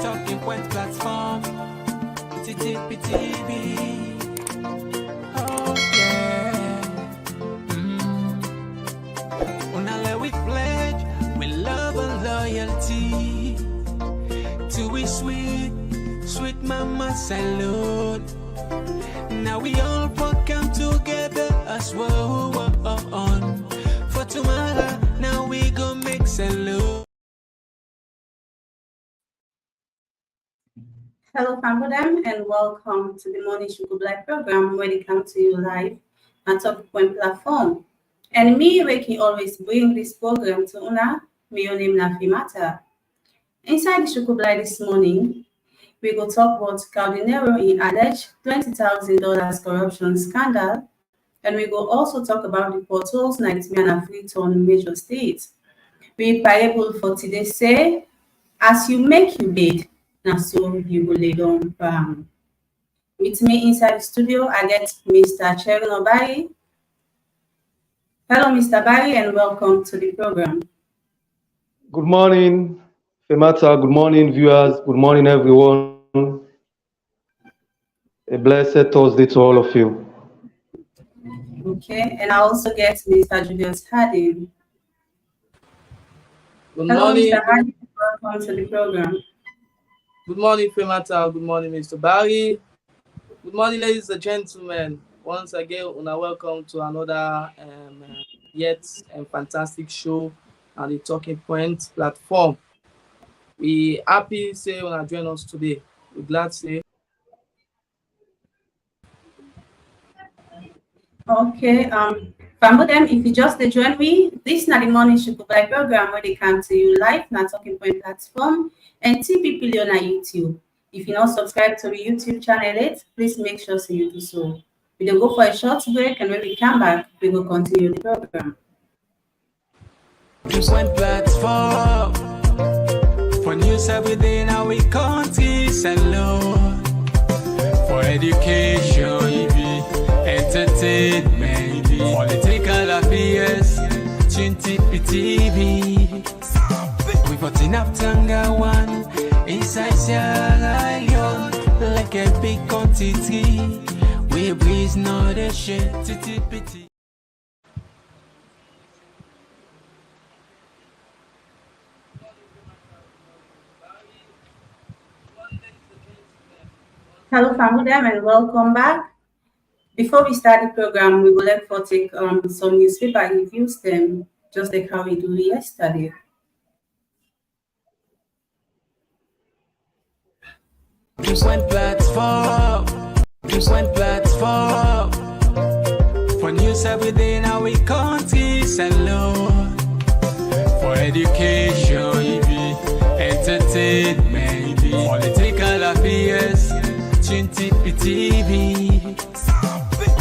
Talking Point platform. TTPTV. Oh yeah. Unale we pledge with love and loyalty to we sweet mama salute. Now we all come together as one for tomorrow. Now we go make salute. Hello, Famodem, and welcome to the Morning Sugar Black program where they come to you live on Talking Point platform. And me, we can always bring this program to Una, me your name na Fimata. Inside the Sugar Black this morning, we will talk about Kao Denero in alleged $20,000 corruption scandal, and we will also talk about the portals nightmare and free-turn major states. We parable for today say, as you make your bed, now so you will lay down. With me inside the studio, I get Mr. Cheron Obari. Hello, Mr. Barry, and welcome to the program. Good morning, Femata. Good morning, viewers. Good morning, everyone. A blessed Thursday to all of you. Okay, and I also get Mr. Julius Harding. Good Hello, morning. Mr. Harding. Welcome to the program. Good morning, Femata. Good morning, Mr. Barry. Good morning, ladies and gentlemen. Once again, welcome to another yet fantastic show on the Talking Point platform. We happy say when join us today. We're glad to say. Okay, Famodem, if you just join me, this is not the Morning Sugar Black program where they come to you live on Talking Point platform and TPP on YouTube. If you not subscribe to the YouTube channel yet, please make sure so you do so. We will go for a short break, and when we come back, we will continue the program. Point platform for news everything now we country salute for education. Entertainment, political affairs, TV. We got enough Tanga one inside Sierra Leone, like a big quantity. We breeze not a shit, TTPT. Hello, Famodem, and welcome back. Before we start the program, we will let for take some newspaper reviews them, just like how we do yesterday. Point platform for news everything now we country salute for education, entertainment, political affairs, TV.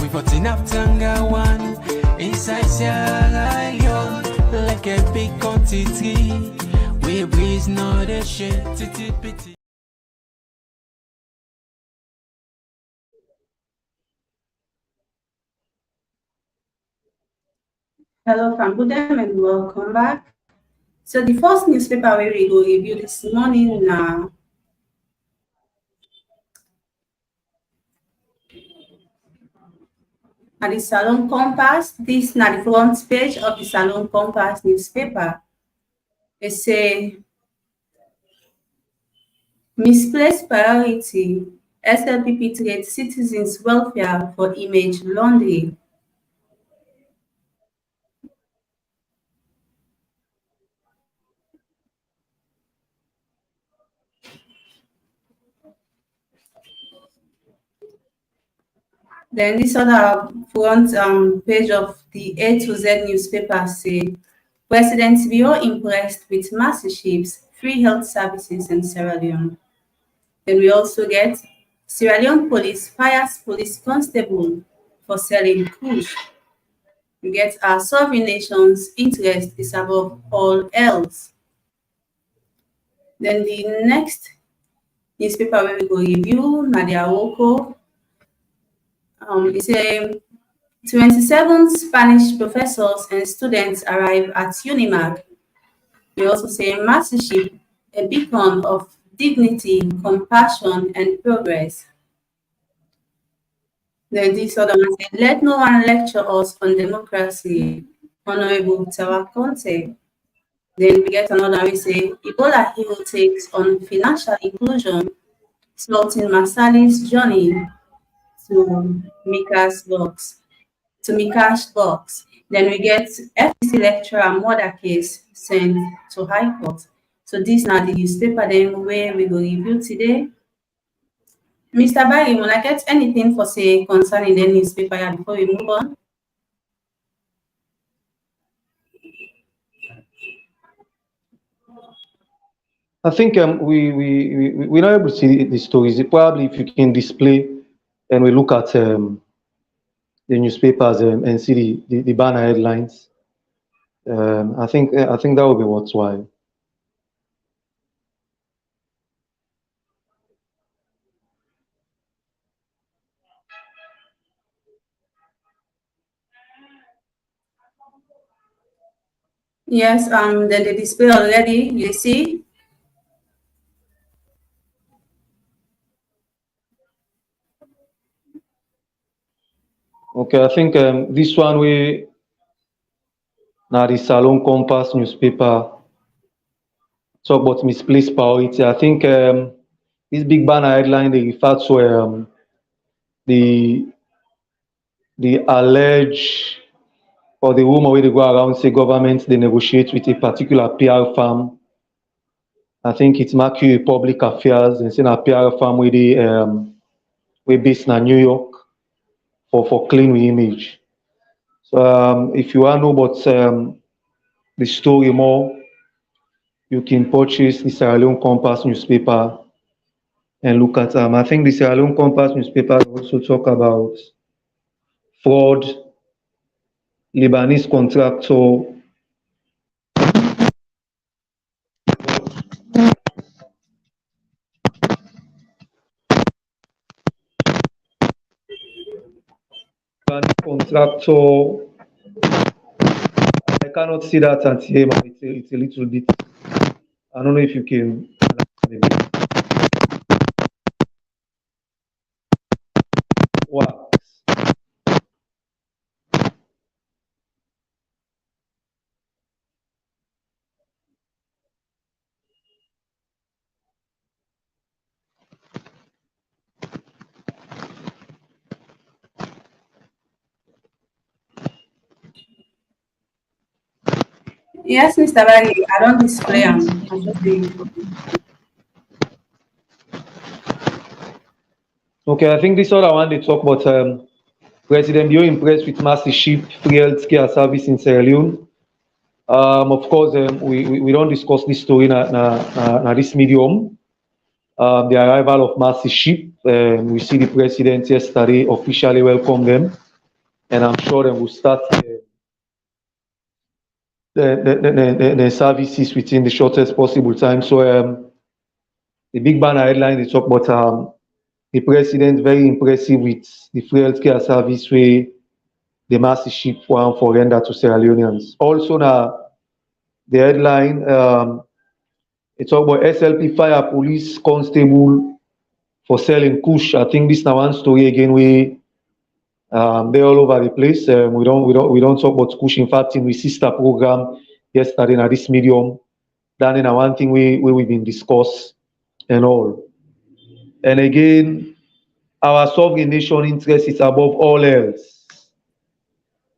We got enough Tanga one inside Sierra Leone, like a big quantity. We breeze not a shit, TTPT. Hello, Famodem, and welcome back. So the first newspaper we will review this morning now. At the Salon Compass, this is not the front page of the Salon Compass newspaper. It's a misplaced priority. SLPP treats citizens' welfare for image laundry. Then this other front page of the A to Z newspaper say, President Bio impressed with massive free health services in Sierra Leone. Then we also get Sierra Leone police fires police constable for selling kush. We get our sovereign nation's interest is above all else. Then the next newspaper we will review, Nadia Woko. It's a 27 Spanish professors and students arrive at UNIMAG. We also say mastership, a beacon of dignity, compassion, and progress. Then this other one said, let no one lecture us on democracy, Honorable Tawakonte. Then we get another one, we say, Ebola hero takes on financial inclusion, Sultan Masali's journey to Mika's box, to Mika's box. Then we get FCC lecturer murder case sent to High Court. So this now the newspaper then where we go review today. Mr. Barry, will I get anything for say concerning the newspaper here before we move on? I think we're not able to see the stories. Probably if you can display and we look at the newspapers and see the banner headlines, I think that would be worthwhile. Yes, then the display already, you see. Okay, I think this one we now the Salon Compass newspaper talk about misplaced priority. I think this big banner headline they refer to the alleged or the rumor where they go around say government they negotiate with a particular PR firm. I think it's Mercury Public Affairs and saying a PR firm where they we based in New York for clean image. So if you want to know about the story more, you can purchase the Sierra Leone Compass newspaper and look at I think the Sierra Leone Compass newspaper also talk about fraud, Lebanese contractor Lebanese contractor. I cannot see that until it's a little bit. I don't know if you can. Wow. Yes, Mr. Barry, I don't display them. I just say Okay, I think this other one they talk about President Bio impressed with massive ship free healthcare service in Sierra Leone. Of course, we don't discuss this story na this medium. The arrival of massive ship. We see the president yesterday officially welcome them, and I'm sure they will start the services within the shortest possible time. So the big banner headline they talk about the president very impressive with the free healthcare service where the massive ship one for render to Sierra Leoneans. Also now the headline it talk about SLP fire police constable for selling kush. I think this now one story again we they're all over the place. We don't talk about kush. In fact, in the sister program yesterday na this medium, that is one thing we've been discussed and all. And again, our sovereign nation interest is above all else.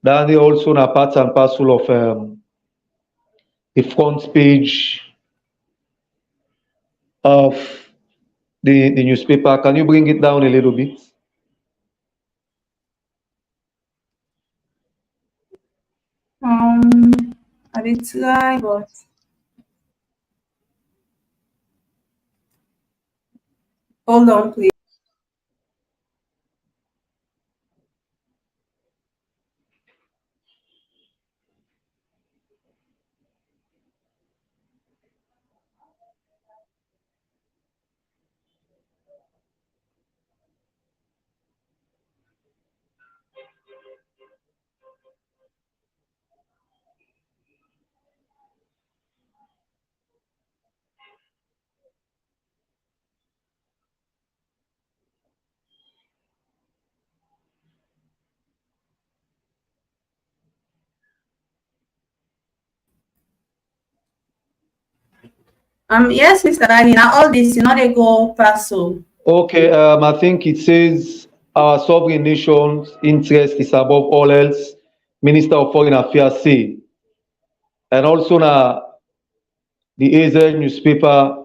That is also a part and parcel of the front page of the newspaper. Can you bring it down a little bit? I did try, but hold on, please. Yes, Mr. Bali, now all this, they go pass so. Okay, I think it says our sovereign nation's interest is above all else. Minister of Foreign Affairs say, and also na the AZ newspaper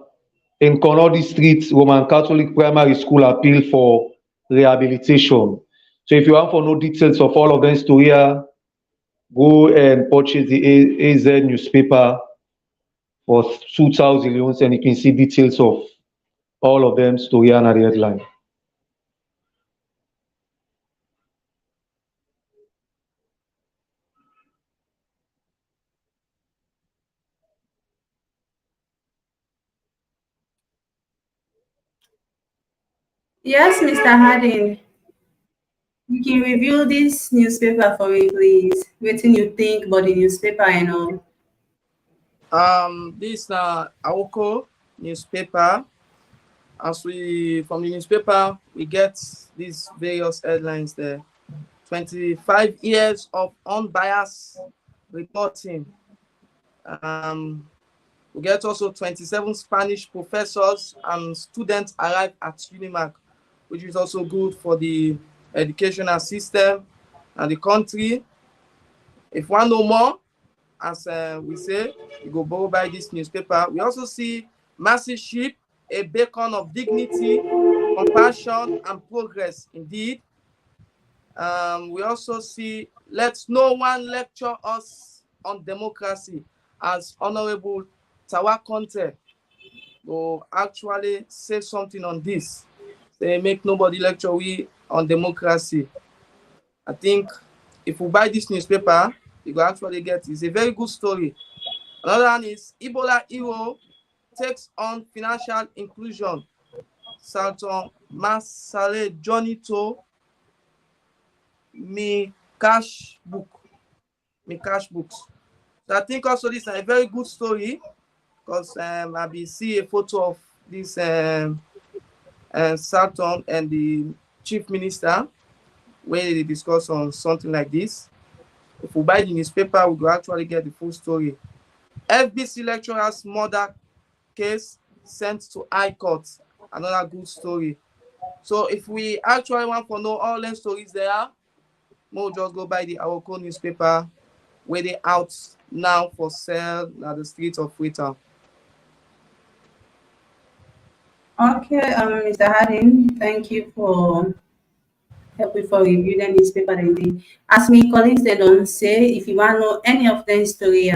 in Konodi Street Roman Catholic Primary School appeal for rehabilitation. So if you want for no details of all of them story, go and purchase the AZ newspaper for 2,000 leons, and you can see details of all of them story and at the headline. Yes, Mr. Harding, you can review this newspaper for me, please. Waiting you think about the newspaper and all. This Awoko newspaper. As we from the newspaper, we get these various headlines there. 25 years of unbiased reporting. We get also 27 Spanish professors and students arrive at Unimac, which is also good for the educational system and the country. If one know more, as we say, you go borrow by this newspaper. We also see massive ship, a beacon of dignity, compassion, and progress. Indeed, we also see let no one lecture us on democracy, as Honorable Tawa Conte will actually say something on this. They make nobody lecture we on democracy. I think if we buy this newspaper, you will actually get it's a very good story. Another one is Ebola hero takes on financial inclusion. Salton Masale Johnny to me cash book. Me cash books. So I think also this is a very good story because I be see a photo of this Salton and the chief minister where they discuss on something like this. If we buy the newspaper, we will actually get the full story. FBC lecturer's murder case sent to High Court. Another good story. So if we actually want to know all the stories there, we'll just go buy the Awoko newspaper where they out now for sale at the streets of Freetown. Okay, Mr. Harding, thank you for helping for review the newspaper and as my colleagues they don't say if you want to know any of the story,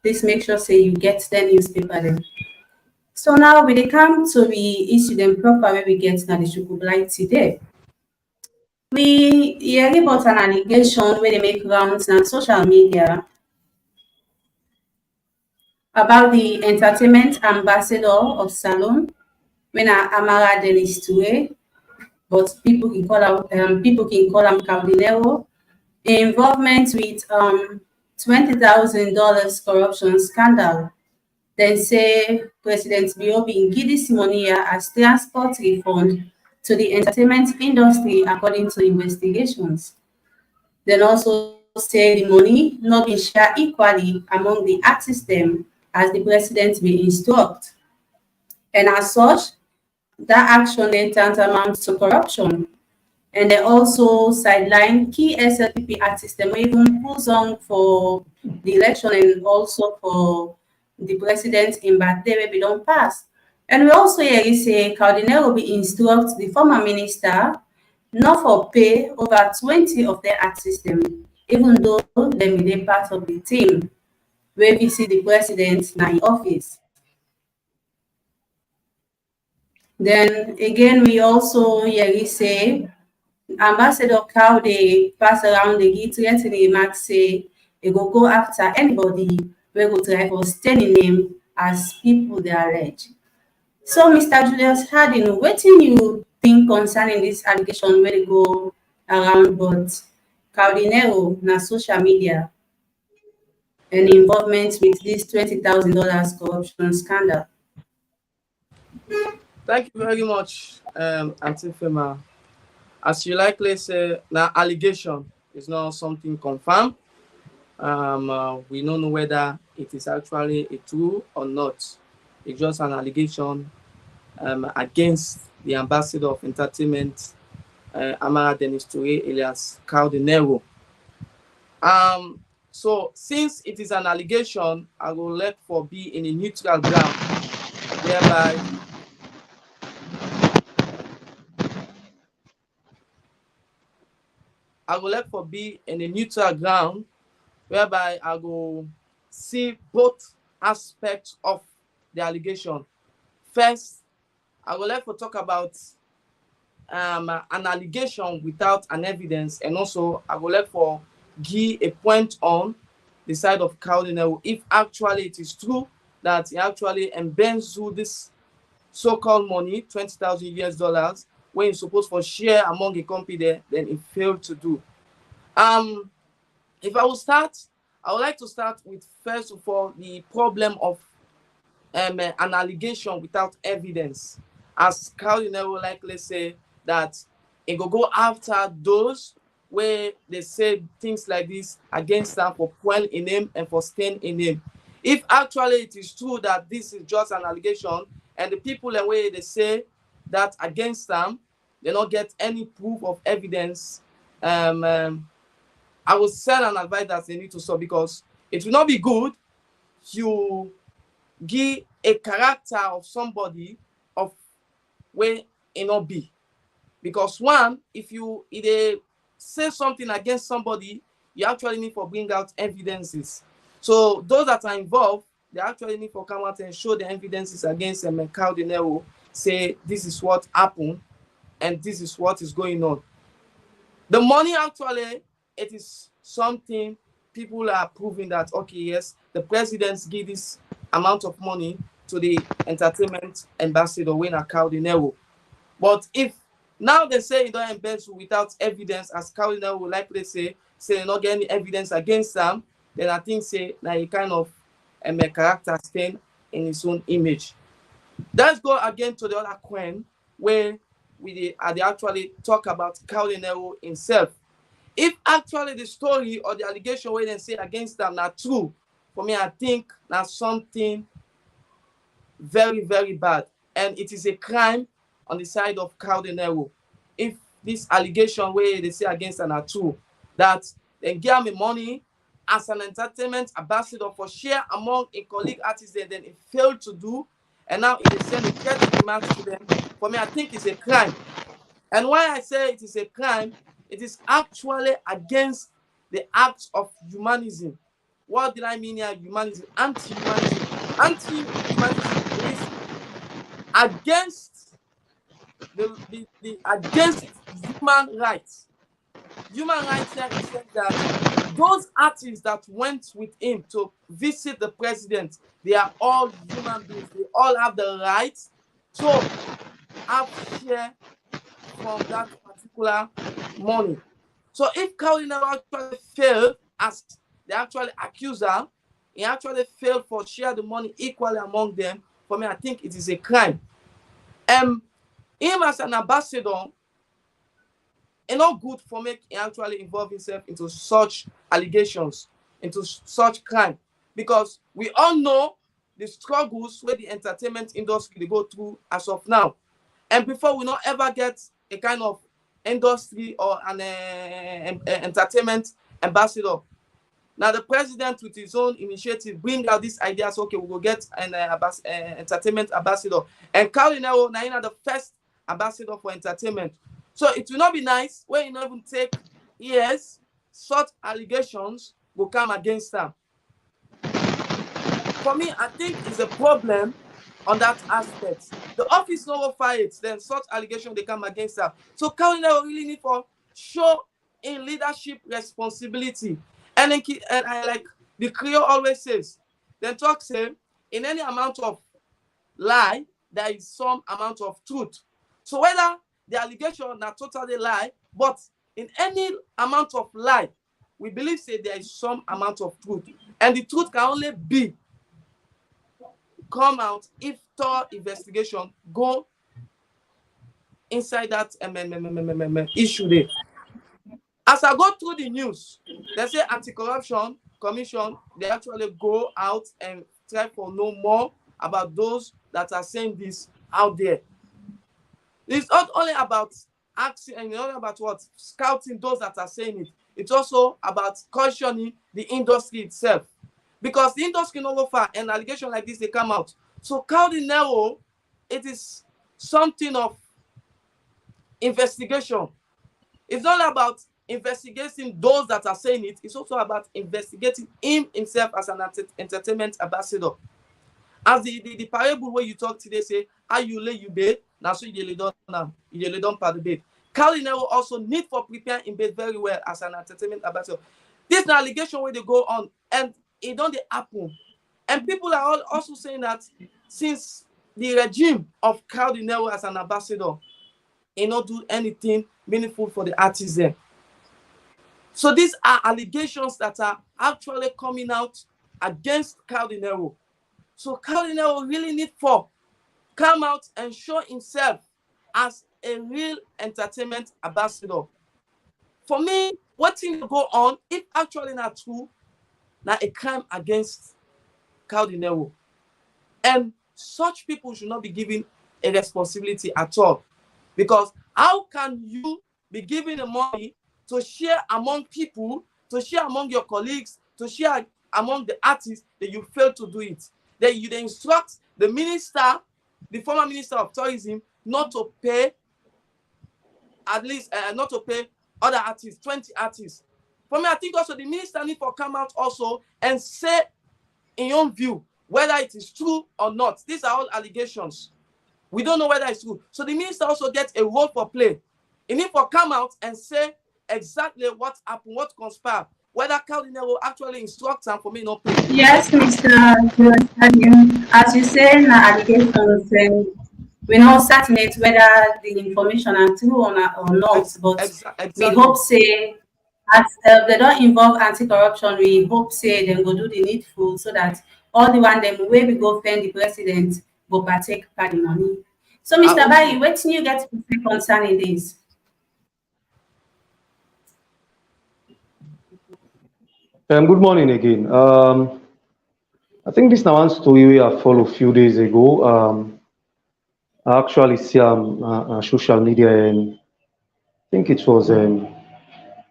please make sure say you get the newspaper then. So now we dey come to the issue them proper where we get now the Shukublight today. We hear about an allegation where they make rounds on social media about the entertainment ambassador of Salon, when Amara Dennis Toure, but people can call him Kao Denero, involvement with $20,000 corruption scandal. Then say President Bio bin give this money as transport refund to the entertainment industry according to investigations. Then also say the money not been shared equally among the artists them as the president will instruct. And as such, that action then tantamount to corruption. And they also sideline key SLPP artists them even pull on for the election and also for the president in birthday where we don't pass. And we also hear you say Kao Denero will instruct the former minister not for pay over 20 of their artists them, even though they be part of the team where we see the president now in office. Then again, we also hear you say Ambassador Kao they pass around the give threatening remark say they go after anybody we go try for staying name as people they allege. So Mr. Julius Harding, what do you think concerning this allegation where they go around but Kao Denero na social media and involvement with this $20,000 corruption scandal? Thank you very much, Auntie Fema. As you likely say, now allegation is not something confirmed. We don't know whether it is actually a true or not. It's just an allegation against the ambassador of entertainment, Amara Dennis Toure, alias Kao Denero. So since it is an allegation, I will let for be in a neutral ground, whereby I will let for be in a neutral ground, whereby I will see both aspects of the allegation. First, I will let for talk about an allegation without an evidence, and also I will let for give a point on the side of Kao Denero if actually it is true that he actually embezzled this so-called money, $20,000 when he's supposed to share among a company there, then he failed to do. If I will start, I would like to start with, first of all, the problem of an allegation without evidence. As Kao Denero likely say that it go after those where they say things like this against them for point in name and for staying in name. If actually it is true that this is just an allegation and the people and way they say that against them, they don't get any proof of evidence, I will send an advice that they need to stop, because it will not be good you give a character of somebody of where it not be. Because one, if they say something against somebody, you actually need to bring out evidences. So those that are involved, they actually need to come out and show the evidences against them, and Kao Denero say this is what happened and this is what is going on. The money actually, it is something people are proving that, okay, yes, the presidents give this amount of money to the entertainment ambassador when Kao Denero. But if now they say you don't embezzle without evidence, as Kao Denero would likely say they not get any evidence against them, then I think say now he kind of a character stain in his own image. Let's go again to the other coin where they actually talk about Kao Denero himself. If actually the story or the allegation where they say against them are true, for me, I think that's something very, very bad. And it is a crime on the side of Kao Denero. If this allegation where they say against them are true, that they give me money as an entertainment ambassador for share among a colleague artist, then it failed to do, and now it is sent a threat demand to them. For me, I think it's a crime. And why I say it is a crime, it is actually against the acts of humanism. What did I mean here? Humanism, anti-humanism. Anti-humanism is against against human rights. Human rights here is that those artists that went with him to visit the president, they are all human beings. They all have the rights to have share from that particular money. So if Kao Denero actually failed, as the actual accuser, he actually failed for share the money equally among them, for me, I think it is a crime. Him as an ambassador, it's not good for me he actually involve himself into such allegations, into such crime, because we all know the struggles where the entertainment industry they go through as of now. And before we not ever get a kind of industry or an entertainment ambassador. Now the president with his own initiative bring out this idea, so okay, we will get an entertainment ambassador. And Kao Denero now the first ambassador for entertainment. So it will not be nice when you not even take years, such allegations will come against them. For me, I think it's a problem on that aspect. The office no will fire it, then such allegation they come against her. So Kao Denero really need for show in leadership responsibility. And I like the Creole always says, then talk say in any amount of lie, there is some amount of truth. So whether the allegation not totally lie, but in any amount of lie, we believe say there is some amount of truth. And the truth can only be come out if thorough investigation go inside that issue there. As I go through the news, they say anti-corruption commission, they actually go out and try for no more about those that are saying this out there. It's not only about asking and not about what scouting those that are saying it. It's also about cautioning the industry itself, because the industry no go far and allegation like this they come out. So Kao Denero, it is something of investigation. It's not about investigating those that are saying it. It's also about investigating him himself as an entertainment ambassador. As the parable where you talk today say, how you lay you bed, now so you lay down now, you lay down part the bed. Kao Denero also need for preparing in bed very well as an entertainment ambassador. This is an allegation where they go on, and it don't happen. And people are also saying that since the regime of Kao Denero as an ambassador, he not do anything meaningful for the artists there. So these are allegations that are actually coming out against Kao Denero. So Kao Denero really need for come out and show himself as a real entertainment ambassador. For me, what thing go on, if actually not true, now a crime against Kao Denero. And such people should not be given a responsibility at all. Because how can you be given the money to share among people, to share among your colleagues, to share among the artists, that you fail to do it? Then you instruct the minister, the former minister of tourism, not to pay at least, not to pay other artists, 20 artists. For me, I think also the minister need to come out also and say in your own view whether it is true or not. These are all allegations. We don't know whether it's true. So the minister also gets a role for play. He needs to come out and say exactly what happened, what conspired, whether Kao Denero actually instructs him for me not pay. Yes, Mr. As you say, allegations, we not certain whether the information are true or not, but Exactly. we hope say as they don't involve anti-corruption, we hope say they go do the needful so that all the one them way we go fend the president go partake part the money. So, Mr. Bayi, what you get to say concerning this? Good morning again. I think this now one story we have followed a few days ago. I actually see on social media, and I think it was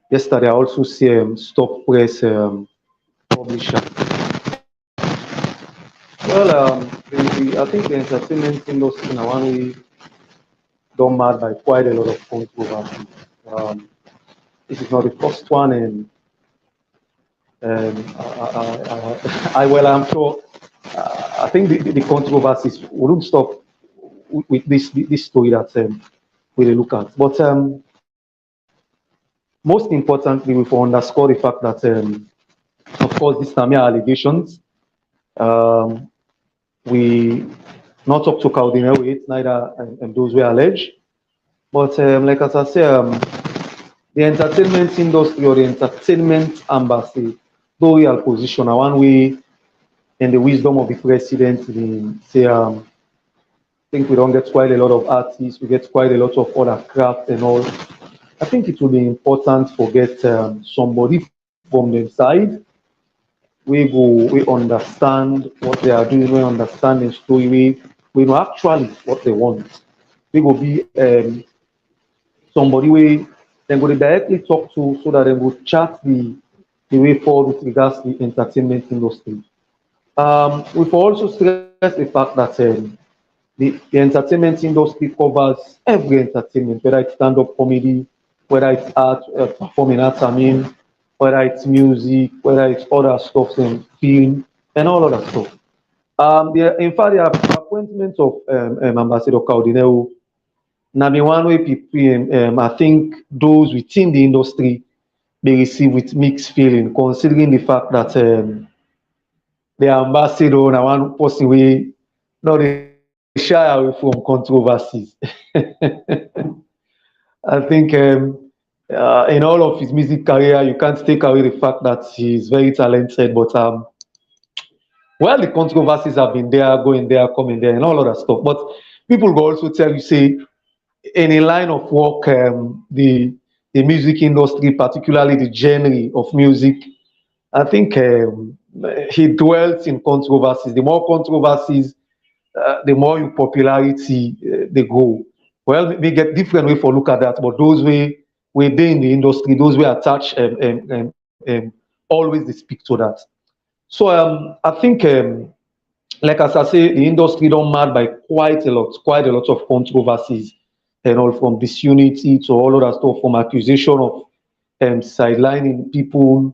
yesterday. I also see Stop Press publisher. Well, I think the entertainment industry now one we done mad by quite a lot of controversy. This is not the first one, and I'm sure. I think the controversies wouldn't stop with this story that we look at. But most importantly, we will underscore the fact that, of course, these are mere allegations. We not talk to Kao Denero yet, neither and those were alleged. But like as I say, the entertainment industry or the entertainment embassy, though real position, one way in the wisdom of the president, say, I think we don't get quite a lot of artists, we get quite a lot of other craft and all. I think it will be important to get somebody from the side. We understand what they are doing, we understand the story, we know actually what they want. We will be somebody we then go directly talk to so that they will chat the way forward with regards to the entertainment industry. We've also stressed the fact that the entertainment industry covers every entertainment, whether it's stand-up comedy, whether it's art, performing arts, whether it's music, whether it's other stuff, and film, and all other stuff. In fact, the appointment of Ambassador Kao Denero, one way people, I think those within the industry, they receive with mixed feeling, considering the fact that the ambassador, now one person we not shy away from controversies. I think in all of his music career, you can't take away the fact that he's very talented. But well, the controversies have been there, going there, coming there, and all other stuff. But people will also tell you, say, in a line of work, the music industry, particularly the genre of music, I think he dwells in controversies. The more controversies, the more your popularity they go. Well, we get different way for look at that, but those way they in the industry, those way attach always they speak to that. So I think like as I say, the industry don't mad by quite a lot of controversies and all from disunity to all other stuff, from accusation of sidelining people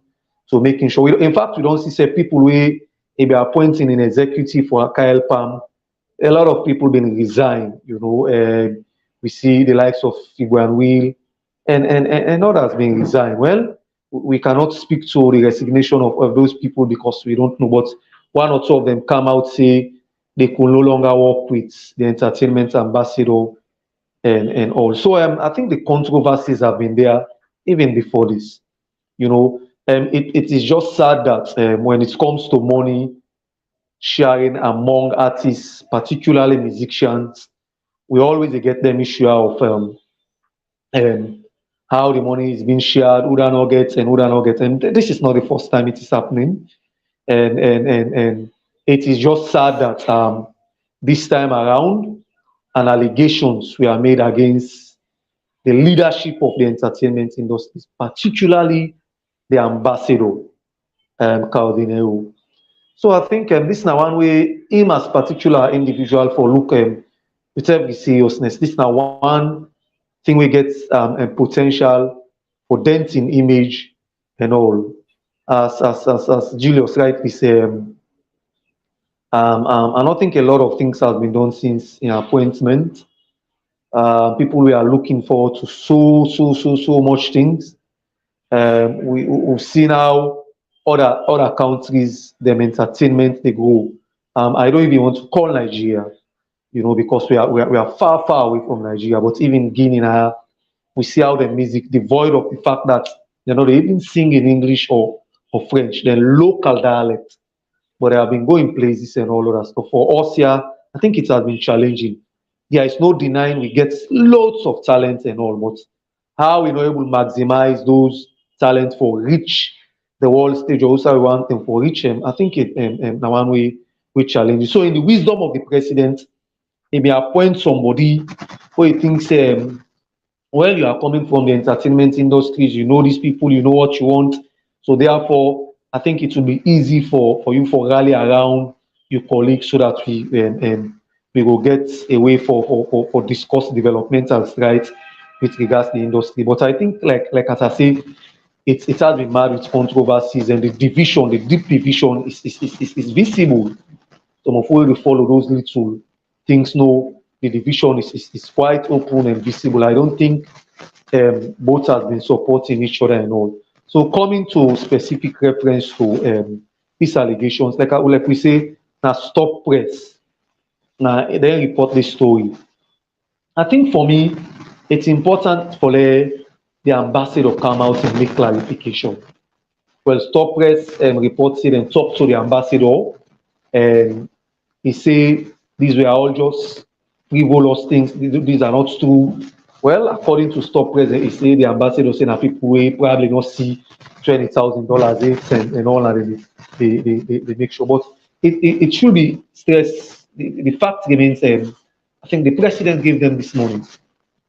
to making sure. In fact, we don't see say people we be appointing an executive for Kyle Palm. A lot of people been resign. We see the likes of Figu and Will and others being resigned. Well, we cannot speak to the resignation of those people because we don't know. But one or two of them come out say they could no longer work with the entertainment ambassador and all. So I think the controversies have been there even before this. It is just sad that when it comes to money sharing among artists, particularly musicians, we always get them issue of um, how the money is being shared, who not get and who not get. And this is not the first time it is happening. And it is just sad that this time around, and allegations were made against the leadership of the entertainment industry, particularly the ambassador, Kao Denero. So I think this is now one way him as particular individual for look with every seriousness. This is now one thing we get a potential for denting image and all. As Julius rightly said, I don't think a lot of things have been done since appointment. People we are looking forward to so much things. We've seen how other countries, them entertainment they go. I don't even want to call Nigeria, because we are far away from Nigeria. But even Guinea now, we see how the music devoid of the fact that they even sing in English or French, then local dialect. But they have been going places and all of that stuff. For us here, I think it has been challenging. There is no denying we get loads of talent and all, but how we able to maximize those talent for reach the world stage, or also we want them for reach them. I think it now one way we challenge. So in the wisdom of the president, he may appoint somebody who he thinks well, you are coming from the entertainment industries, you know these people, you know what you want. So therefore, I think it will be easy for you for rally around your colleagues so that we will get a way for discuss developmental rights with regards to the industry. But I think, like as I say, it has been marred with controversies, and the division, the deep division is visible. Some of you will follow those little things. No, the division is quite open and visible. I don't think both have been supporting each other and all. So coming to specific reference to these allegations, like we say, now stop press. Now then report this story. I think for me, it's important for the ambassador come out and make clarification. Well, stop press reports it and talk to the ambassador, and he say these were all just frivolous things. These are not true. Well, according to Stop Press, he say the ambassador saying that people will probably not see $20,000 and all that they make sure. But it should be stressed. The fact remains, I think the president gave them this morning.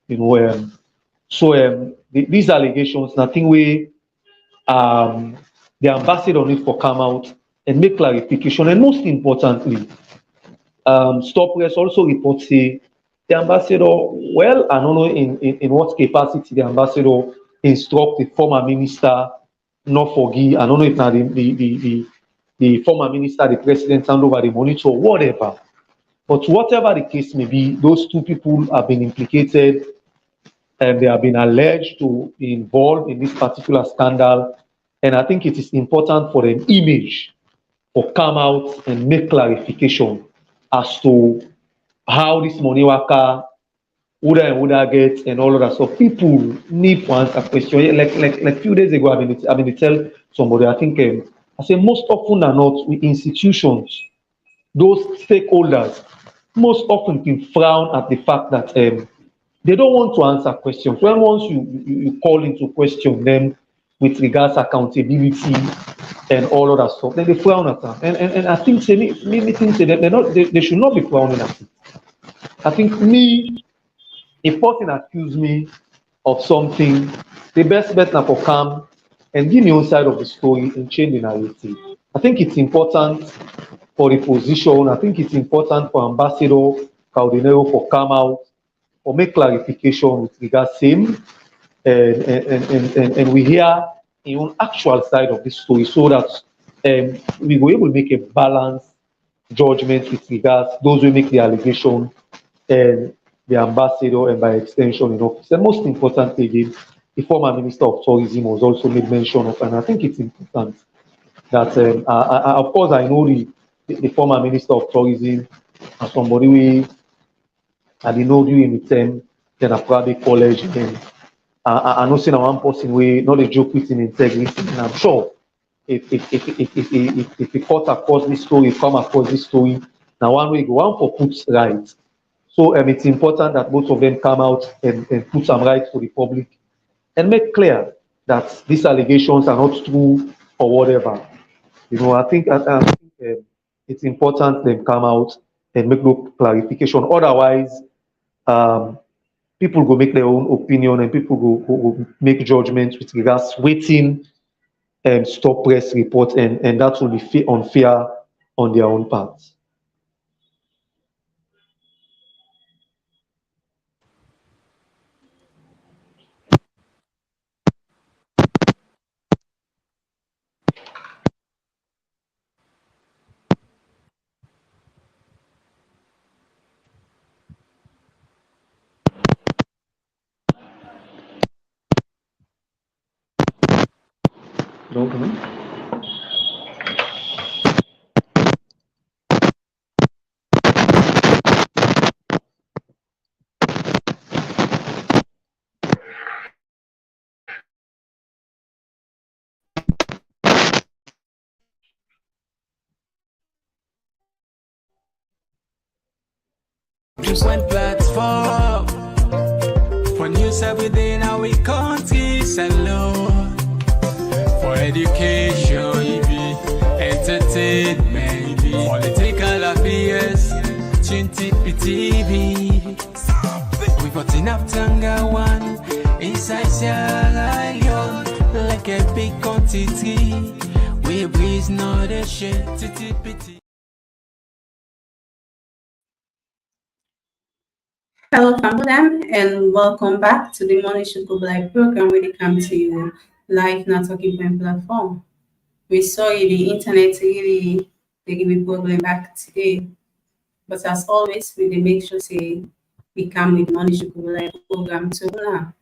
These allegations, nothing we the ambassador needs to come out and make clarification. And most importantly, Stop Press also reports the ambassador, well, I don't know in what capacity the ambassador instruct the former minister not forgive. I don't know if now the former minister, the president, hand over the money to or whatever. But whatever the case may be, those two people have been implicated and they have been alleged to be involved in this particular scandal. And I think it is important for an image to come out and make clarification as to how this money worker would I get and all of that. So people need to answer question. Like few days ago, I've been to tell somebody, I think I say most often than not with institutions, those stakeholders most often can frown at the fact that they don't want to answer questions. When once you call into question them, with regards accountability and all other stuff, then they frown at them. And I think say me think say they should not be frowning at it. I think me, if person accuse me of something, the best bet na for calm and give me own side of the story and change the narrative. I think it's important for the position. I think it's important for Ambassador Kao Denero for come out or make clarification with regards same and we hear in own actual side of this story so that we were able to make a balanced judgment with regards those who make the allegation and the ambassador and by extension in office. And most importantly, the former Minister of Tourism was also made mention of, and I think it's important that, of course, I know the former Minister of Tourism as somebody we I did know during the term, then a private college, and I know seeing one person we not a joke with in integrity, and I'm sure if you cut across this story, come across this story, now one way go one for puts right. So it's important that both of them come out and put some right for the public and make clear that these allegations are not true or whatever. I think it's important they come out and make no clarification. Otherwise, um, people go make their own opinion and people go make judgments with regards waiting and stop press report and that will be unfair on their own part. Don't know. Different platform for news every day in our countries alone. For education, maybe entertainment, maybe political affairs, Chinti TV. We got enough Tanga one inside Sierra Leone, like a big quantity. We breeze not a shit, pity. Hello, Famudam, and welcome back to the Morning Shuko Live program where they come to you live now talking point platform. We saw you the internet really they give me problem back today. But as always, we dey make sure say we come with Morning Shuko Live program to now.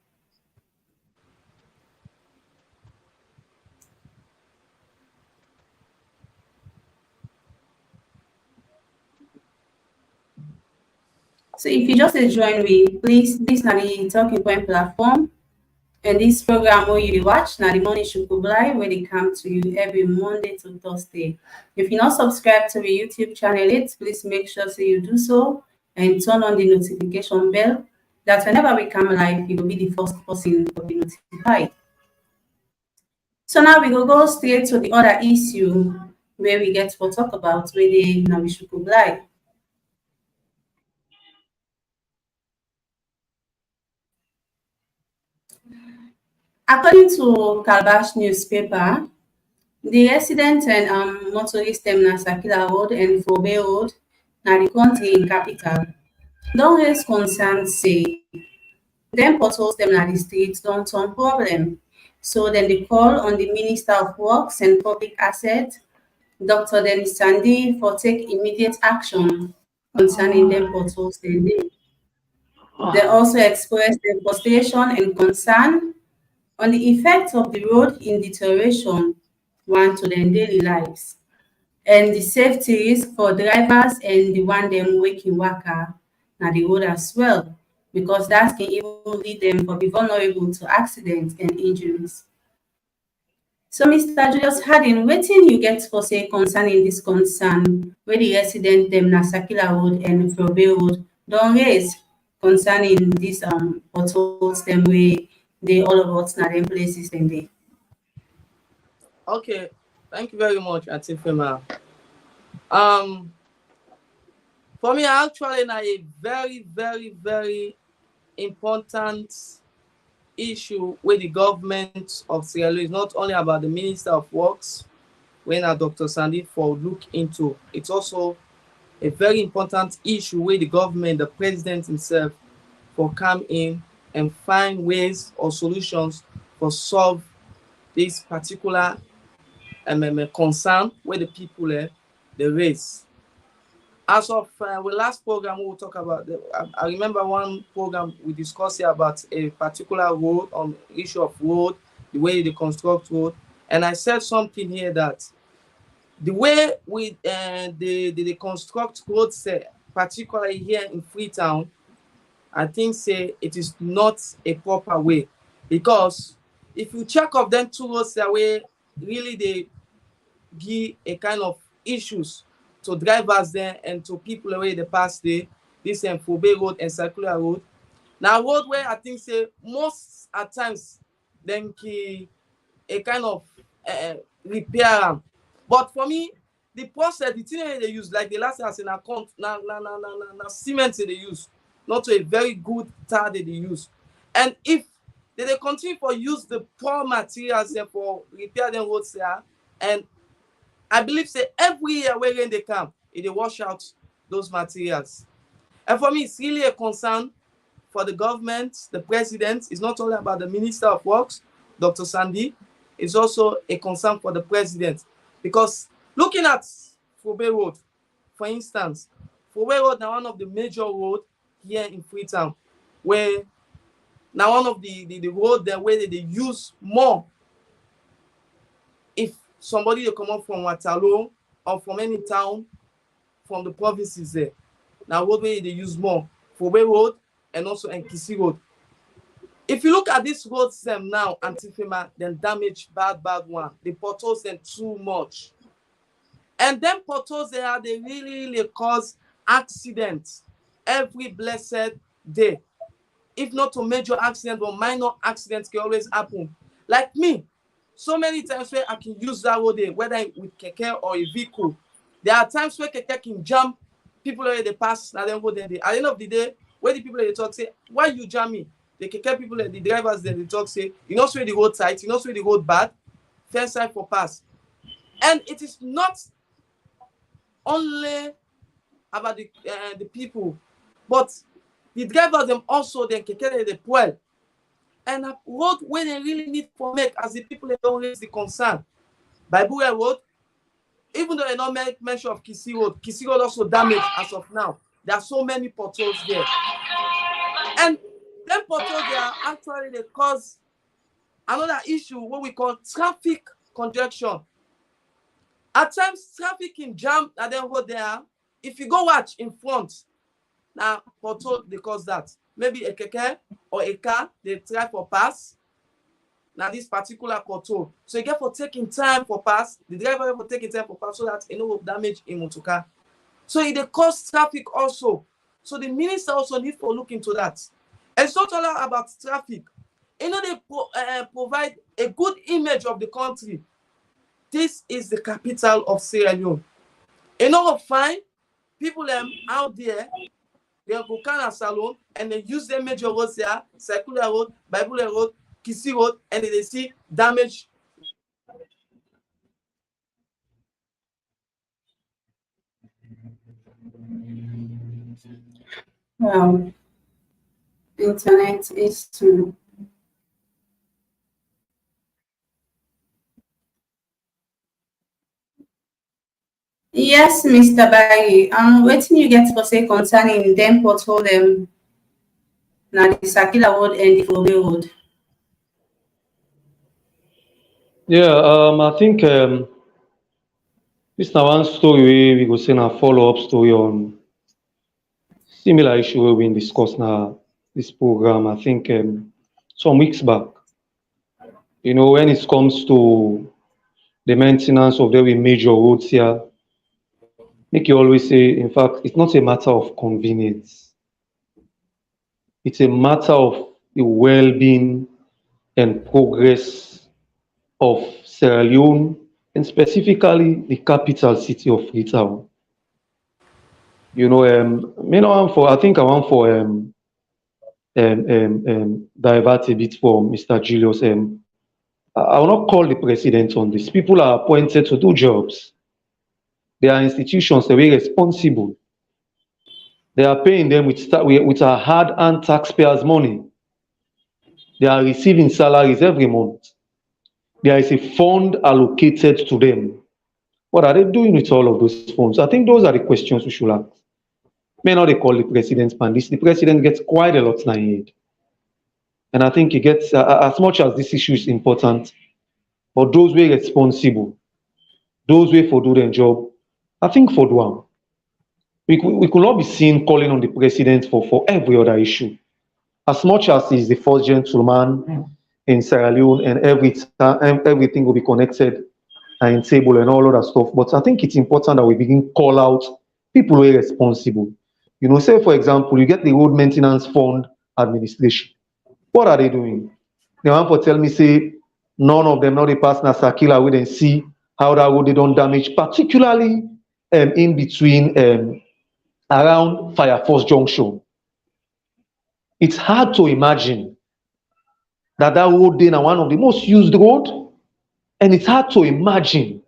So if you just join me, please, this is the talking point platform. And this program where you watch now the Morning Shuko Live where they come to you every Monday to Thursday. If you're not subscribed to the YouTube channel yet, please make sure so you do so and turn on the notification bell. That whenever we come live, you will be the first person to be notified. So now we will go straight to the other issue where we get to talk about where they now we should go live. According to Calabash newspaper, the resident and motorist dem na Sakila Road and Fobe Road na the country in capital don raise concern say dem potholes dem na the streets don turn problem. So dem dey call on the Minister of Works and Public Assets, Dr. Denis Sandi, for take immediate action concerning dem potholes dem dey. They also express their frustration and concern on the effects of the road in deterioration one to their daily lives and the safety risk for drivers and the one them waking worker na the road as well because that can even lead them to be vulnerable to accidents and injuries. So Mr. Julius Harding, wetin you get for say concerning this concern where the resident them na Sakila Road and Frobe Road don raise concerning these potholes them way they all of us na them places them dey. Okay, thank you very much, Atifema. Um, for me, actually, now a very, very, very important issue with the government of Sierra Leone is not only about the Minister of Works, when Dr. Sandy for look into. It's also a very important issue where the government, the president himself, for come in and find ways or solutions for solve this particular concern where the people they raise. As of the last program, we will talk about. I remember one program we discussed here about a particular road on issue of road, the way they construct road, and I said something here that the way we they construct roads, particularly here in Freetown, I think say it is not a proper way, because if you check of them two roads that way, really they give a kind of issues to drivers there and to people away they pass there, this Fobe road and circular road. Now road where I think say most at times then ki a kind of repair them. But for me, the process, the thing they use, like the last as in account, na cement they use, not a very good tar they use. And if they continue for use the poor materials there for repair them roads there, and I believe say every year when they come, they wash out those materials. And for me, it's really a concern for the government, the president. It's not only about the Minister of Works, Dr. Sandy. It's also a concern for the president. Because looking at Fobe Road, for instance, Fobe Road now one of the major roads here in Freetown, where now one of the road there where they use more if somebody they come up from Waterloo or from any town from the provinces there. Now road where they use more, Fobe Road and also Nkisi Road. If you look at this road system now, Antifema, then damage bad one. The potholes them too much. And then potholes they really cause accidents every blessed day. If not a major accident or minor accidents can always happen. Like me, so many times where I can use that road there, whether with keke or a vehicle. There are times where keke can jump, people already pass, now then go there. At the end of the day, where the people they talk say, why you jam me? The keke people, the drivers, they talk say, you know, where the road tight, you know, where the road bad, fair side for pass. And it is not only about the people, but the drivers them also then keke the poor. And a road where they really need for make as the people they don't raise the concern. By Bure Road, even though they don't make mention of Kisi Road also damaged as of now. There are so many potholes there. And them potholes there actually they cause another issue what we call traffic congestion. At times traffic can jam and then go there. If you go watch in front, now pothole they cause that. Maybe a keke or a car they try for pass. Now this particular pothole. So you get for taking time for pass, the driver for taking time for pass so that you know damage in motor car. So it they cause traffic also. So the minister also need to look into that. And it's not all about traffic. You know, they provide a good image of the country. This is the capital of Sierra Leone. You know, fine people out there, they go can salon and they use their major roads there, circular road, Bible road, Kisi Road, and they see damage. Wow. Internet is too. Yes, Mr. Barry. Waiting you get for say concerning them pothole them now the circular road and the Fobe road. Yeah, I think this now one story we go say a follow-up story on similar issue we been discussed now this program. I think some weeks back. You know, when it comes to the maintenance of very major roads here, make you always say, in fact, it's not a matter of convenience. It's a matter of the well-being and progress of Sierra Leone, and specifically the capital city of Freetown. I think I want for divert a bit for Mr. Julius. I will not call the president on this. People are appointed to do jobs. They are institutions, they're very responsible. They are paying them with our hard-earned taxpayers' money. They are receiving salaries every month. There is a fund allocated to them. What are they doing with all of those funds? I think those are the questions we should ask. May not they call the president pandis. The president gets quite a lot in. And I think he gets, as much as this issue is important, but those who are responsible, those who for do their job, I think for one, we could not be seen calling on the president for every other issue. As much as he's the first gentleman in Sierra Leone and everything will be connected and table and all other stuff. But I think it's important that we begin call out people who are responsible. Say for example, you get the road maintenance fund administration. What are they doing? They want to tell me, say, none of them, not the pass Nasakila, we then see how that road they don't damage, particularly in between around Fire Force Junction. It's hard to imagine that road is one of the most used road, and it's hard to imagine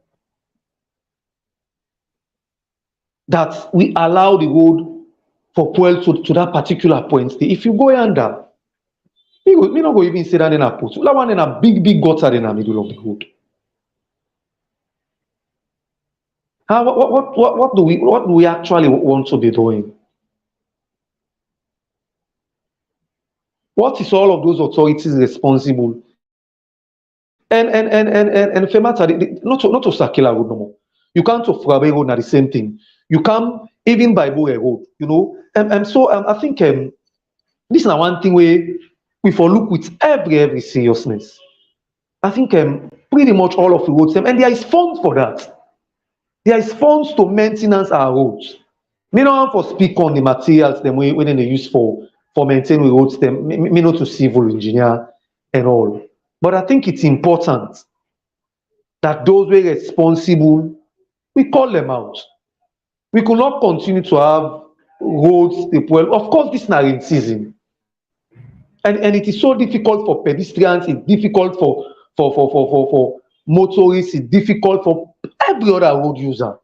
that we allow the road for fuel to that particular point. If you go under, me not go even say that in a put. That one in a big gutter in the middle of the road. What do we actually want to be doing? What is all of those authorities responsible? And Femata, not to Sakila Road no more. You come to Frabe Road, not the same thing. You come even by Boe Road, So I think this is one thing where we for look with every seriousness. I think pretty much all of the roads, and there is funds for that. There is funds to maintenance our roads. Me no want for speak on the materials them when they use for maintaining roads, them me not to civil engineer and all. But I think it's important that those who are responsible, we call them out. We could not continue to have roads. Of course, this is not in season. And it is so difficult for pedestrians, it's difficult for motorists, it's difficult for every other road user.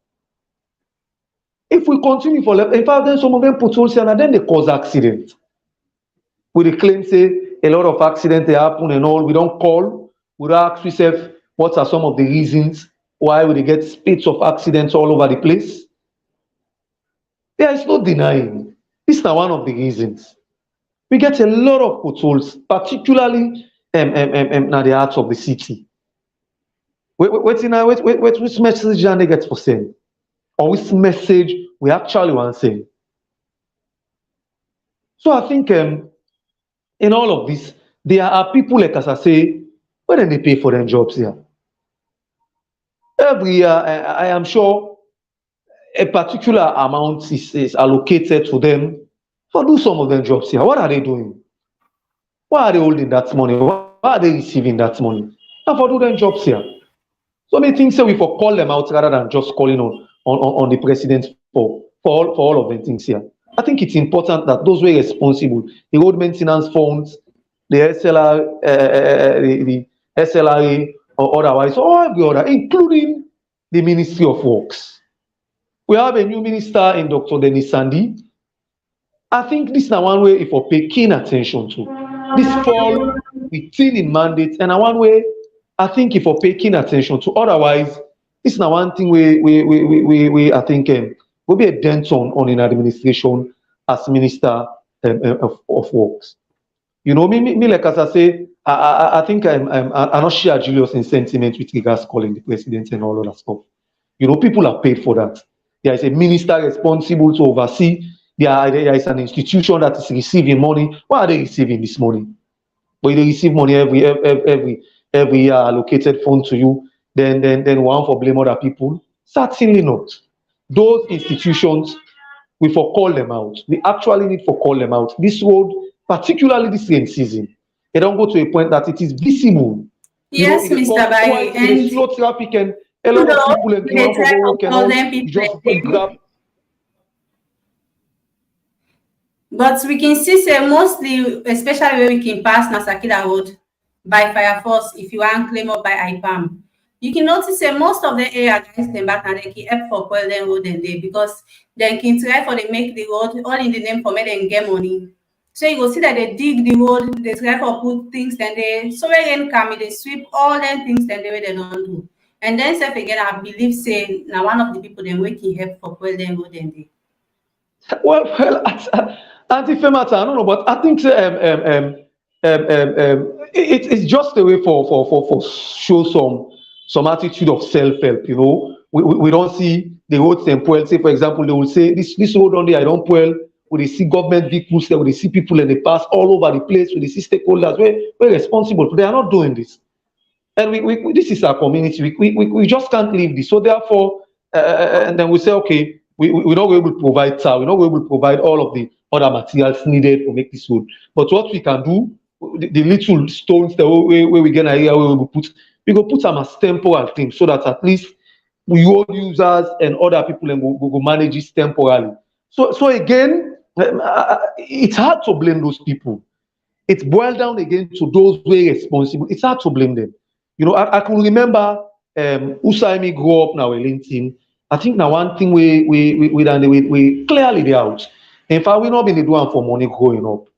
If we continue in fact, then some of them put holes and then they cause accidents. We claim say a lot of accidents they happen and all. We don't call, we don't ask ourselves what are some of the reasons why we get spits of accidents all over the place. There is no denying. This is not one of the reasons. We get a lot of potholes, particularly at the heart of the city. Which message they get for saying? Or which message we actually want to say? So I think in all of this, there are people like as I say, when they pay for their jobs here. Every year, I am sure a particular amount is allocated to them for do some of their jobs here. What are they doing? Why are they holding that money? Why are they receiving that money? And for do their jobs here. So many things say we for call them out rather than just calling on the president for all of them things here. I think it's important that those who are responsible, the road maintenance funds, the SLRA or otherwise, or every other, including the Ministry of Works. We have a new minister in Dr. Denis Sandy. I think this is one way if we pay keen attention to. This fall within in mandate, and one way I think if we pay keen attention to. Otherwise, this is one thing we I think will be a dent on in administration as minister of works. Me like as I say, I think I'm not share Julius in sentiment with regards calling the president and all of that stuff. People are paid for that. There is a minister responsible to oversee. There is an institution that is receiving money. Why are they receiving this money? But they receive money every year allocated fund to you. Then one for blame other people. Certainly not. Those institutions, we for call them out. We actually need for call them out. This road, particularly this rain season, they don't go to a point that it is visible You know, Yes, Mr. Barry, it and is slow traffic and a lot even of though people and they run for try to work and call all. them You people just like them, grab. but we can see say mostly, especially where we can pass Nasakila Road by Fire Force, if you want claim up by IPAM. You can notice say most of the area guys them back and they can help for quell them road and day because they can try for they make the road all in the name for make them get money. So you go see that they dig the road, they try for put things then they so when rain come, they sweep all them things then they don't do. And then self again, I believe say now one of the people then we can help for quell them road and day. Well, anti-femata, I don't know, but I think it's just a way for show some attitude of self-help. You know, we don't see the roads and well. Say for example, they will say this road on there I don't well. We see government vehicles there, we see people in the past all over the place, we see stakeholders. We're responsible, but they are not doing this. And this is our community. We just can't leave this. So therefore, and then we say, okay, we're not able to provide tar, we're not able to provide all of the other materials needed to make this road. But what we can do, the little stones that where we get an area where we go put some as temporal things so that at least we all users and other people and go manage it temporarily. So again, it's hard to blame those people. It boiled down again to those who are responsible. It's hard to blame them. You know, I can remember Usaimi grew up now in LinkedIn. I think now one thing we clearly they out. In fact, we not been doing for money growing up.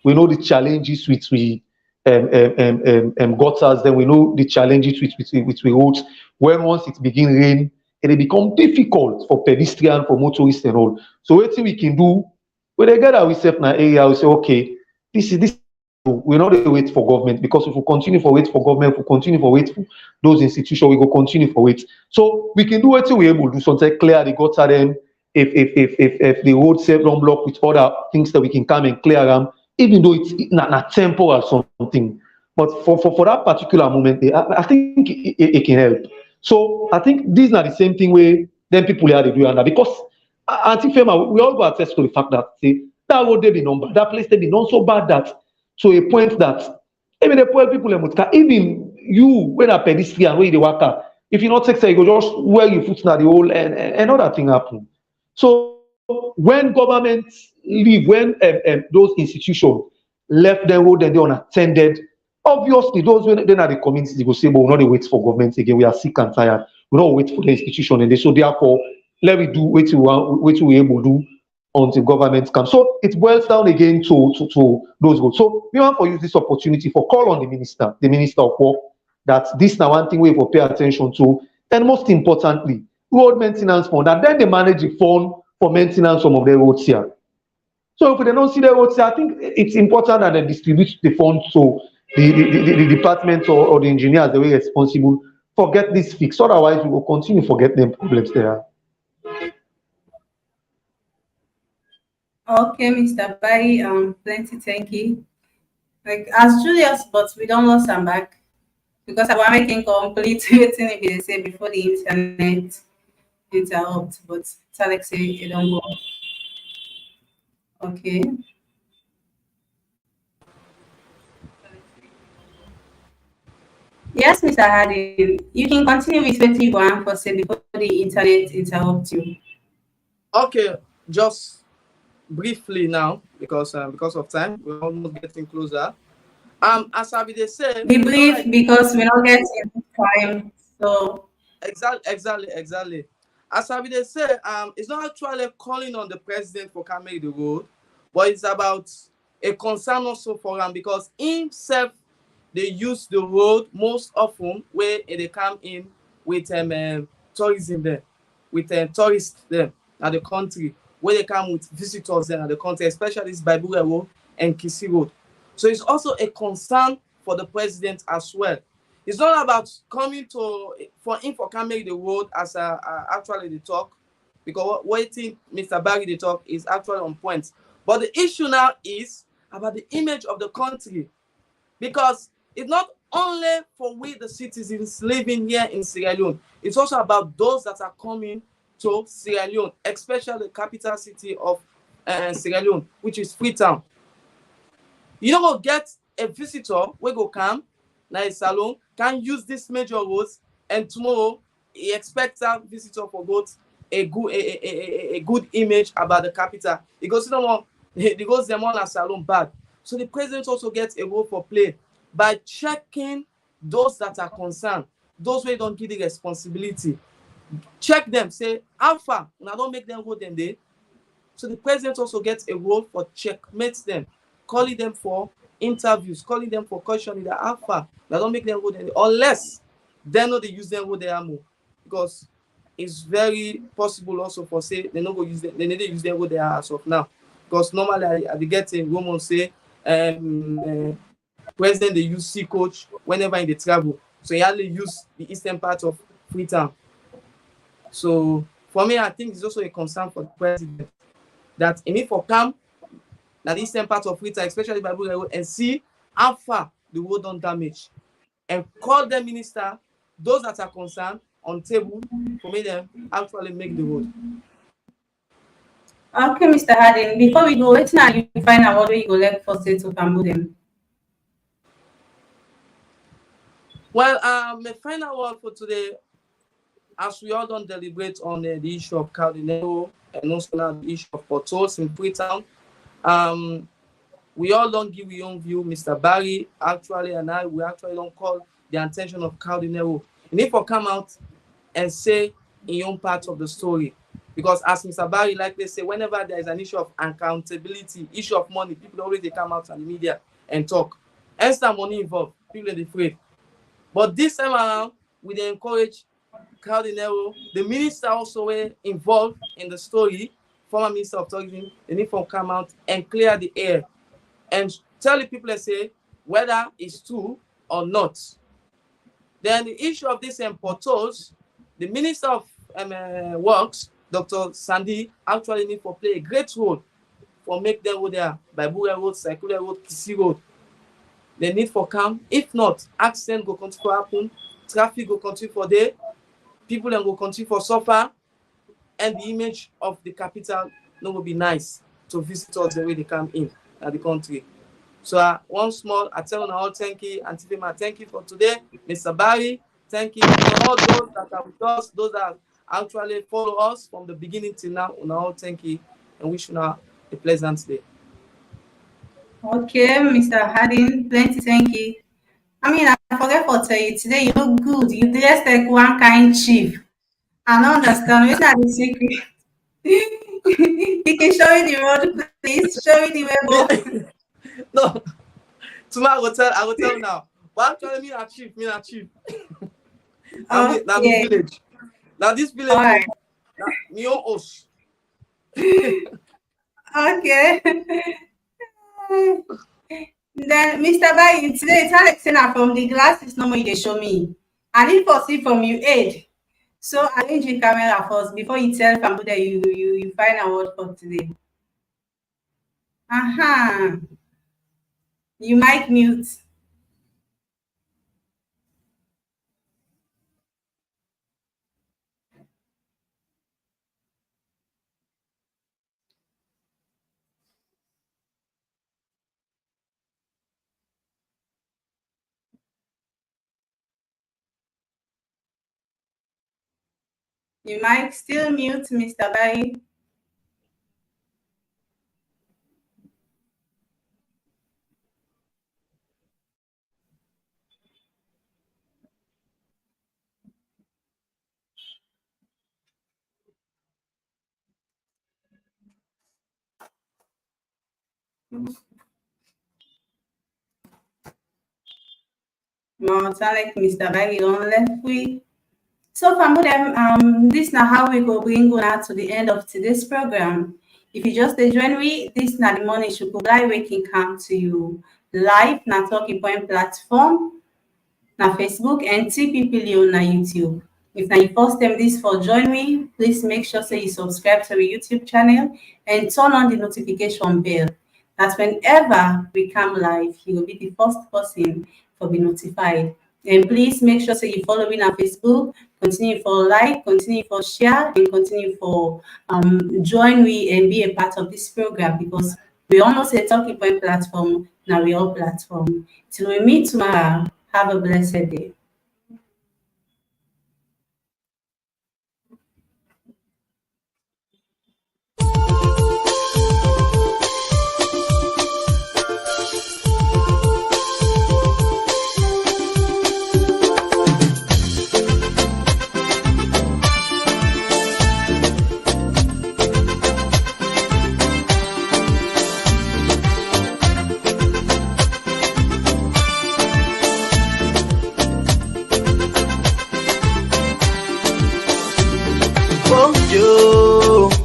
We know the challenges which we got us. Then we know the challenges which we wrote. When once it begin rain, it become difficult for pedestrian, for motorists and all. So what we can do, when they get ourselves in an area, we say, okay, this we not dey wait for government because if we continue for wait for government, if we continue for wait for those institutions, we go continue for wait. So we can do wetin we able to do something clear the gutter them. If the road self don block with other things that we can come and clear them, even though it's not temporal something. But for that particular moment, I think it can help. So I think these are the same thing where then people are doing that because anti-FEMA, we all go attest to the fact that say that road they be number, that place they be not so bad that to a point that even the poor people in Mutka, even you when a pedestrian when you walk, if you not take say you go just where you foot na the hole and another thing happen. So when government leave, when those institutions left the road and they unattended, obviously those when then are the communities they go say, but we not dey wait for government again. We are sick and tired. We don't wait for the institution and they so therefore let me do what we able to do until government comes. So it boils down again to those goals. So we want to use this opportunity for call on the minister of work, that this now one thing we will pay attention to, and most importantly, road maintenance fund, and then they manage the fund for maintenance some of the roads here. So if they don't see the roads here, I think it's important that they distribute the fund so the department or the engineers the way responsible for get this fixed. Otherwise, we will continue to forget them problems there. Okay, Mr. Barry, plenty thank you. Like as Julius, but we don't lose am back because I want making complete everything if they say before the internet interrupt, but it's Alex say it don't go. Okay. Yes, Mr. Harding, you can continue with what you want for say before the internet interrupt you. Okay, just briefly now because of time, we're almost getting closer. As I be they say, Be it's not brief like because we don't get enough time. So exactly. As I be they say, it's not actually calling on the president for coming the road, but it's about a concern also for him because himself they use the road most often where they come in with tourism there, with tourists there at the country, where they come with visitors there at the country, especially this Bible Road and Kisi Road. So it's also a concern for the president as well. It's not about coming to for him for coming the road as actually the talk, because waiting Mr. Barry the talk is actually on point. But the issue now is about the image of the country, because it's not only for we the citizens living here in Sierra Leone, it's also about those that are coming to Sierra Leone, especially the capital city of Sierra Leone, which is Freetown. You don't go get a visitor, we go come, now salon can use this major roads, and tomorrow he expects a visitor for got a good image about the capital. He goes, no more, he goes them on a salon bad. So the president also gets a role for play by checking those that are concerned, those who don't give the responsibility. Check them, say, how far? Now don't make them go them there. So the president also gets a role for checkmates them, calling them for interviews, calling them for questioning the how far. Now don't make them go there unless they know they use them go there more. Because it's very possible also for say they not go use them, they need to use them go there as of now. Because normally I get a woman say president they use sea coach whenever in the travel. So he only use the eastern part of Freetown. So for me, I think it's also a concern for the president that he need for come that the eastern part of Freetown, especially by road, and see how far the road don't damage. And call the minister, those that are concerned, on table for me them actually make the road. Okay, Mr. Harding, before we go, let's now you find out what you go let for state to them. Well, my final word for today, as we all don't deliberate on the issue of Kao Denero and also now the issue of potholes in Freetown, we all don't give your own view. Mr. Barry actually and I, we actually don't call the attention of Kao Denero. You need to come out and say in your own part of the story. Because as Mr. Barry like they say, whenever there is an issue of accountability, issue of money, people always they come out on the media and talk. Extra money involved, people are afraid. But this time around, we encourage Kao Denero, the minister also were involved in the story, former minister of tourism, they need to come out and clear the air and tell the people, say, whether it's true or not. Then the issue of this potholes, the Minister of Works, Dr. Sandy, actually need to play a great role for make them go there by Bura Road, Circular Road, Kisi Road. They need for come. If not, accident go continue to happen, traffic go continue for there, people then go continue for suffer, and the image of the capital no will be nice to visitors the way they come in at the country. So once more, I tell you all thank you, Auntie Fema, thank you for today. Mr. Barry, thank you for all those that are with us, those that actually follow us from the beginning till now. All thank you and wish you now a pleasant day. Okay, Mr. Harding, plenty thank you. I mean, I forget to tell you today, you look good. You dress like one kind chief. I don't understand. It's not the secret. You can show me the road, please. Show me the way. No, tomorrow I will tell now. But actually, me not chief. Now this village. Now this village. Right. Me own house. Okay. Then, Mr. Bayi, today it's Alexina from the glasses normally they show me. I need to see from you aid. So arrange your camera first before you tell Fambu that you find a word for today. You might mute. You might still mute, Mr. Bayi. No, it's not like Mr. Bayi don't left we. So for them, this now how we go bring una to the end of today's program. If you just join me, this now the morning should go live waking come to you live na talking point platform, na Facebook and TPP on na YouTube. If now you first time this for join me, please make sure say you subscribe to our YouTube channel and turn on the notification bell. That whenever we come live, you will be the first person to be notified. And please make sure say you follow me on Facebook, continue for like, continue for share, and continue for join me and be a part of this program because we almost a talking point platform, now we all platform. Till we meet tomorrow. Have a blessed day.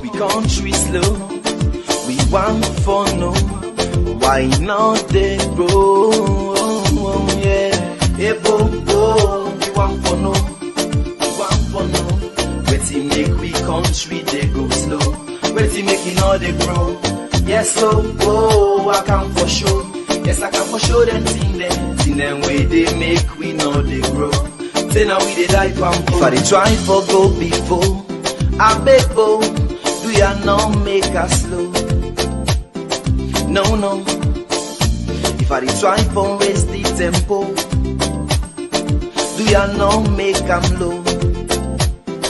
We country slow, we want for no. Why not they grow? Yeah, hey bo, we want for no, we want for no. Where to make we country they go slow, where to make it all they grow. Yes, so I can for sure. Yes, I can for sure them thing them way they make we know they grow. Say now we they die pampo. If I they try for go before. I beg, do ya not make us slow? No. If I try for raise the tempo, do ya not make 'em low?